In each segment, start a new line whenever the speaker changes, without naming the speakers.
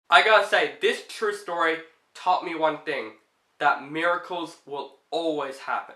I gotta say, this true story taught me one thing, that miracles will always happen.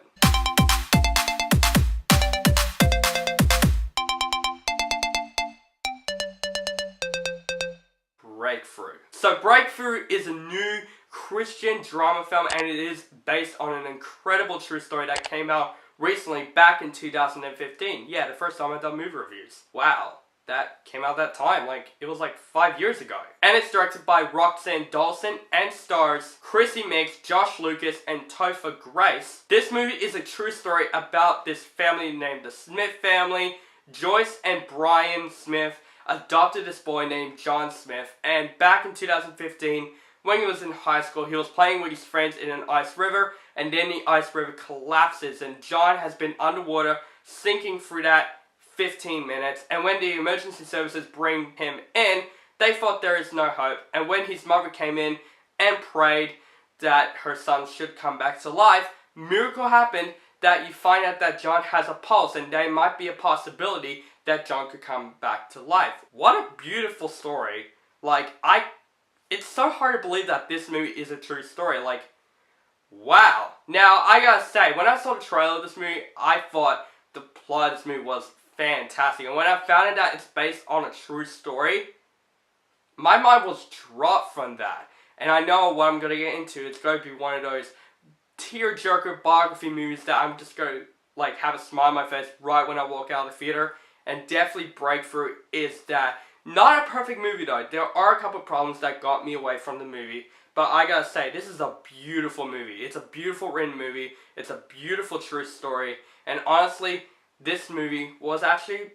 Breakthrough. So Breakthrough is a new Christian drama film, and it is based on an incredible true story that came out recently back in 2015. Yeah, the first time I've done movie reviews. Wow. That came out that time, it was 5 years ago. And it's directed by Roxanne Dawson and stars Chrissy Meigs, Josh Lucas, and Topher Grace. This movie is a true story about this family named the Smith family. Joyce and Brian Smith adopted this boy named John Smith, and back in 2015, when he was in high school, he was playing with his friends in an ice river, and then the ice river collapses, and John has been underwater, sinking through that 15 minutes, and when the emergency services bring him in, they thought there is no hope, and when his mother came in and prayed that her son should come back to life, miracle happened that you find out that John has a pulse, and there might be a possibility that John could come back to life. What a beautiful story. It's so hard to believe that this movie is a true story. Wow. Now, I gotta say, when I saw the trailer of this movie, I thought the plot of this movie was fantastic. And when I found out that it's based on a true story, my mind was dropped from that. And I know what I'm gonna get into. It's gonna be one of those tearjerker biography movies that I'm just gonna have a smile on my face right when I walk out of the theater. And definitely Breakthrough is that. Not a perfect movie though. There are a couple problems that got me away from the movie. But I gotta say, this is a beautiful movie. It's a beautiful written movie. It's a beautiful true story. And honestly, this movie was actually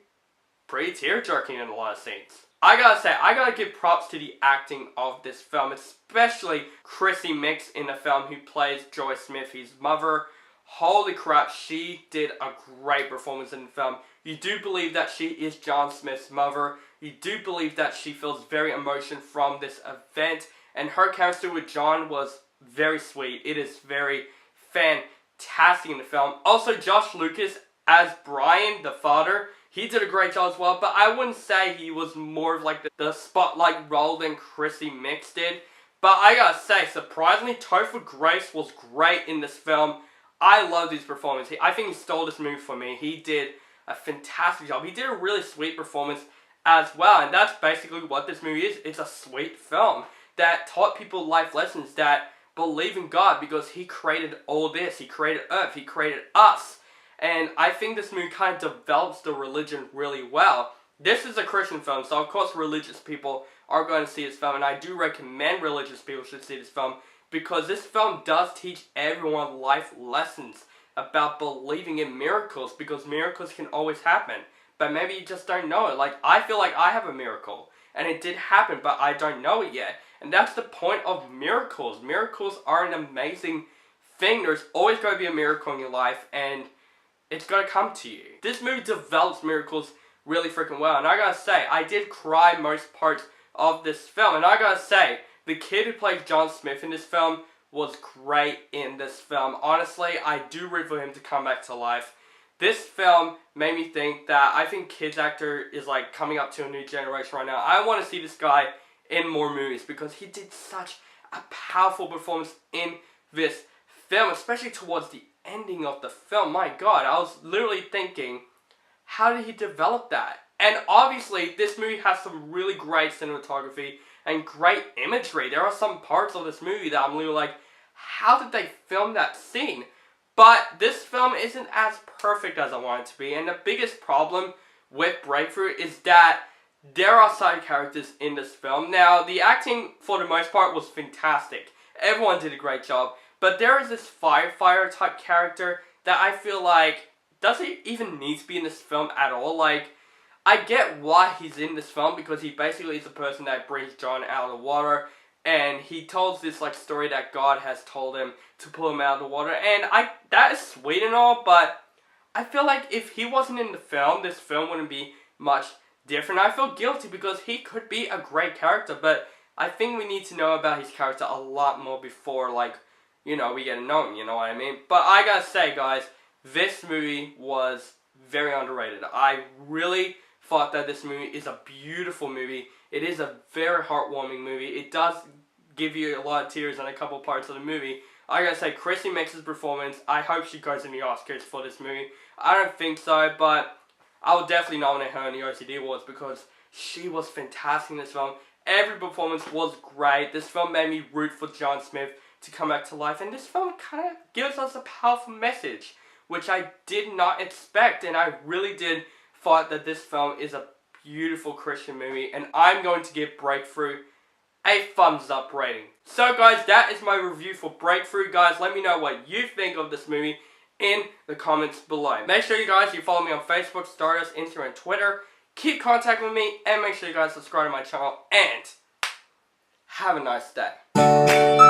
pretty tear-jerking in a lot of scenes. I gotta say, I gotta give props to the acting of this film, especially Chrissy Meigs in the film, who plays Joyce Smith, his mother. Holy crap, she did a great performance in the film. You do believe that she is John Smith's mother. You do believe that she feels very emotional from this event. And her chemistry with John was very sweet. It is very fantastic in the film. Also, Josh Lucas as Brian, the father, he did a great job as well. But I wouldn't say he was more of the spotlight role than Chrissy Meigs did. But I gotta say, surprisingly, Topher Grace was great in this film. I love his performance. I think he stole this movie for me. He did a fantastic job. He did a really sweet performance as well. And that's basically what this movie is. It's a sweet film that taught people life lessons, that believe in God, because He created all this. He created Earth. He created us. And I think this movie kind of develops the religion really well. This is a Christian film, so of course religious people are going to see this film. And I do recommend religious people should see this film, because this film does teach everyone life lessons about believing in miracles, because miracles can always happen. But maybe you just don't know it. I feel like I have a miracle, and it did happen, but I don't know it yet. And that's the point of miracles. Miracles are an amazing thing. There's always going to be a miracle in your life, and it's going to come to you. This movie develops miracles really freaking well. And I gotta say, I did cry most parts of this film. And I gotta say, the kid who plays John Smith in this film was great in this film. Honestly, I do root for him to come back to life. This film made me think that I think kids actor is coming up to a new generation right now. I want to see this guy in more movies, because he did such a powerful performance in this film, especially towards the ending of the film. My God, I was literally thinking, how did he develop that? And obviously, this movie has some really great cinematography and great imagery. There are some parts of this movie that I'm literally how did they film that scene? But this film isn't as perfect as I want it to be. And the biggest problem with Breakthrough is that there are side characters in this film. Now, the acting, for the most part, was fantastic. Everyone did a great job. But there is this firefighter type character that I feel doesn't even need to be in this film at all. I get why he's in this film, because he basically is the person that brings John out of the water. And he tells this story that God has told him to pull him out of the water. And that is sweet and all, but I feel if he wasn't in the film, this film wouldn't be much different. I feel guilty, because he could be a great character, but I think we need to know about his character a lot more before, we get to know him, you know what I mean? But I gotta say, guys, this movie was very underrated. I really thought that this movie is a beautiful movie. It is a very heartwarming movie. It does give you a lot of tears in a couple parts of the movie. I gotta say, Chrissy Mix's performance, I hope she goes in the Oscars for this movie. I don't think so, but I will definitely nominate her in the OCD Awards because she was fantastic in this film. Every performance was great. This film made me root for John Smith to come back to life, and this film kind of gives us a powerful message, which I did not expect, and I really did thought that this film is a beautiful Christian movie, and I'm going to give Breakthrough a thumbs up rating. So guys, that is my review for Breakthrough. Guys, let me know what you think of this movie in the comments below. Make sure you guys follow me on Facebook, Stardust, Instagram, and Twitter. Keep contact with me, and make sure you guys subscribe to my channel, and have a nice day.